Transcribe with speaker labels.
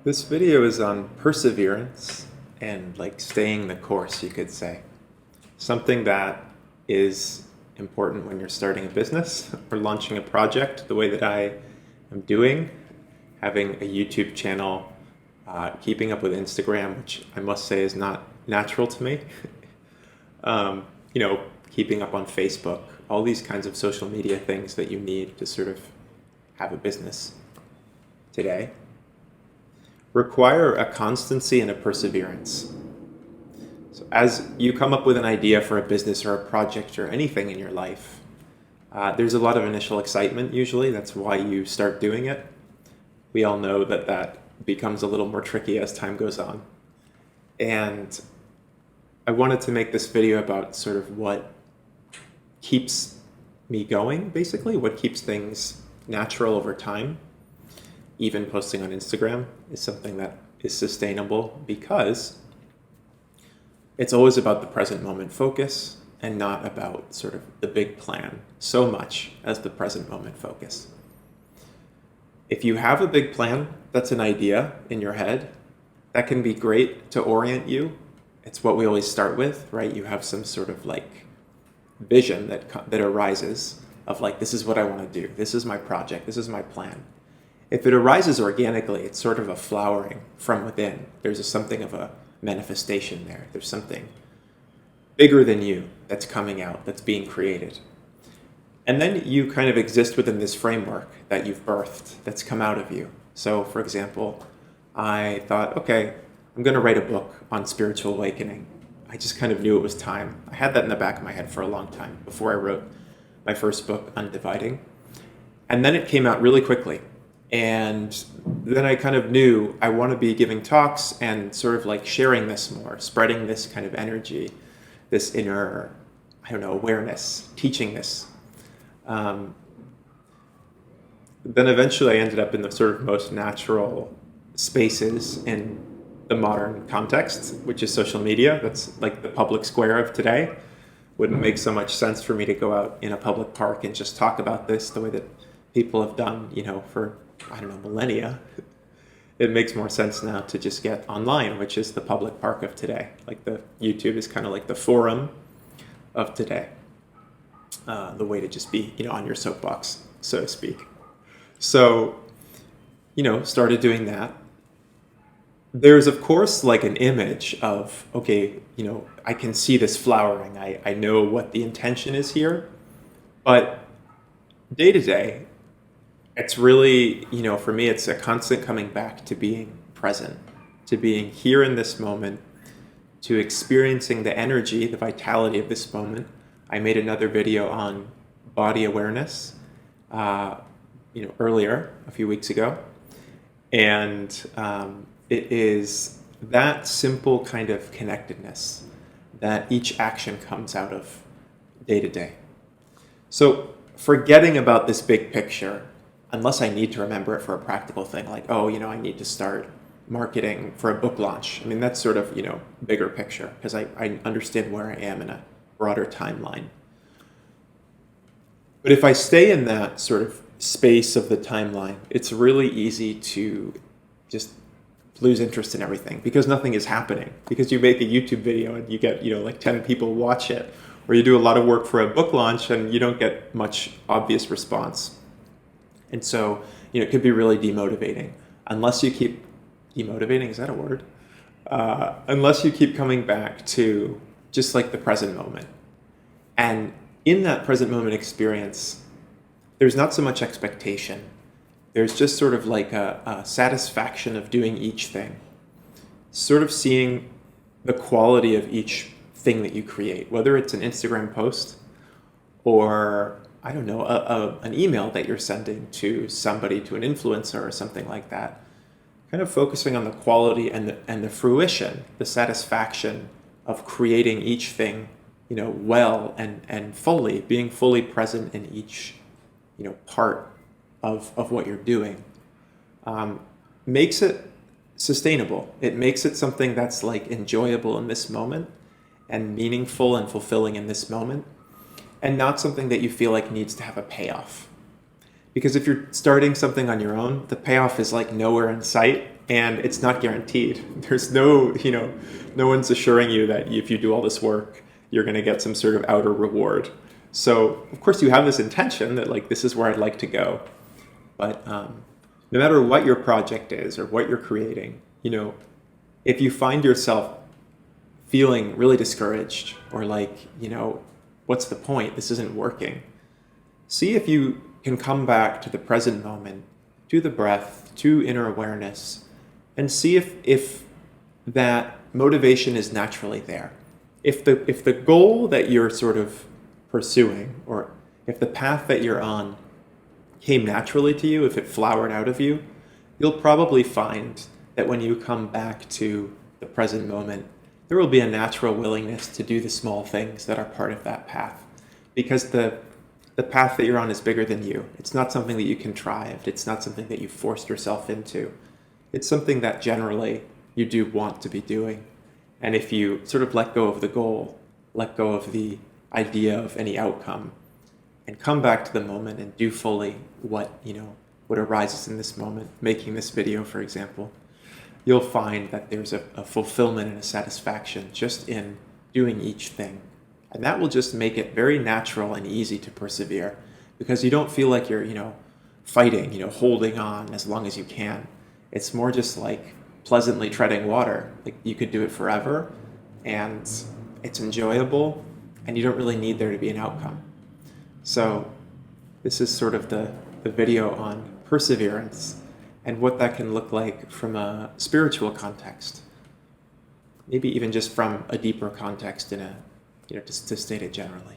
Speaker 1: This video is on perseverance and like staying the course, you could say. Something that is important when you're starting a business or launching a project the way that I am doing, having a YouTube channel, keeping up with Instagram, which I must say is not natural to me. Keeping up on Facebook, all these kinds of social media things that you need to sort of have a business today require a constancy and a perseverance. So as you come up with an idea for a business or a project or anything in your life, there's a lot of initial excitement usually. That's why you start doing it. We all know that that becomes a little more tricky as time goes on. And I wanted to make this video about sort of what keeps me going, basically, what keeps things natural over time. Even posting on Instagram is something that is sustainable because it's always about the present moment focus and not about sort of the big plan so much as the present moment focus. If you have a big plan, that's an idea in your head, that can be great to orient you. It's what we always start with, right? You have some sort of like vision that arises of like, this is what I want to do. This is my project. This is my plan. If it arises organically, it's sort of a flowering from within. There's something of a manifestation there. There's something bigger than you that's coming out, that's being created. And then you kind of exist within this framework that you've birthed, that's come out of you. So, for example, I thought, okay, I'm going to write a book on spiritual awakening. I just kind of knew it was time. I had that in the back of my head for a long time before I wrote my first book, Undividing. And then it came out really quickly. And then I kind of knew I want to be giving talks and sort of like sharing this more, spreading this kind of energy, this inner, awareness, teaching this. Then eventually I ended up in the sort of most natural spaces in the modern context, which is social media. That's like the public square of today. Wouldn't make so much sense for me to go out in a public park and just talk about this the way that people have done, for millennia. It makes more sense now to just get online, which is the public park of today. Like the YouTube is kind of like the forum of today. The way to just be, on your soapbox, so to speak. So, started doing that. There's, of course, like an image of, okay, I can see this flowering. I know what the intention is here. But day to day, it's really, for me, it's a constant coming back to being present, to being here in this moment, to experiencing the energy, the vitality of this moment. I made another video on body awareness, earlier, a few weeks ago. And it is that simple kind of connectedness that each action comes out of day to day. So forgetting about this big picture, unless I need to remember it for a practical thing, like, I need to start marketing for a book launch. I mean, that's sort of, bigger picture, because I understand where I am in a broader timeline. But if I stay in that sort of space of the timeline, it's really easy to just lose interest in everything because nothing is happening. Because you make a YouTube video and you get, like 10 people watch it, or you do a lot of work for a book launch and you don't get much obvious response. And so, it could be really demotivating unless you keep demotivating. Is that a word? Unless you keep coming back to just like the present moment. And in that present moment experience, there's not so much expectation. There's just sort of like a satisfaction of doing each thing, sort of seeing the quality of each thing that you create, whether it's an Instagram post or an email that you're sending to somebody, to an influencer or something like that. Kind of focusing on the quality and the fruition, the satisfaction of creating each thing, well and fully, being fully present in each, part of what you're doing, makes it sustainable. It makes it something that's like enjoyable in this moment and meaningful and fulfilling in this moment, and not something that you feel like needs to have a payoff. Because if you're starting something on your own, the payoff is like nowhere in sight, and it's not guaranteed. There's no, no one's assuring you that if you do all this work, you're going to get some sort of outer reward. So of course you have this intention that like, this is where I'd like to go. But no matter what your project is or what you're creating, if you find yourself feeling really discouraged or like, what's the point? This isn't working. See if you can come back to the present moment, to the breath, to inner awareness, and see if that motivation is naturally there. If the goal that you're sort of pursuing, or if the path that you're on came naturally to you, if it flowered out of you, you'll probably find that when you come back to the present moment, there will be a natural willingness to do the small things that are part of that path. Because the path that you're on is bigger than you. It's not something that you contrived. It's not something that you forced yourself into. It's something that generally you do want to be doing. And if you sort of let go of the goal, let go of the idea of any outcome, and come back to the moment and do fully what arises in this moment, making this video, for example, you'll find that there's a fulfillment and a satisfaction just in doing each thing. And that will just make it very natural and easy to persevere, because you don't feel like you're, fighting, holding on as long as you can. It's more just like pleasantly treading water. Like you could do it forever, and it's enjoyable, and you don't really need there to be an outcome. So this is sort of the video on perseverance and what that can look like from a spiritual context. Maybe even just from a deeper context in to state it generally.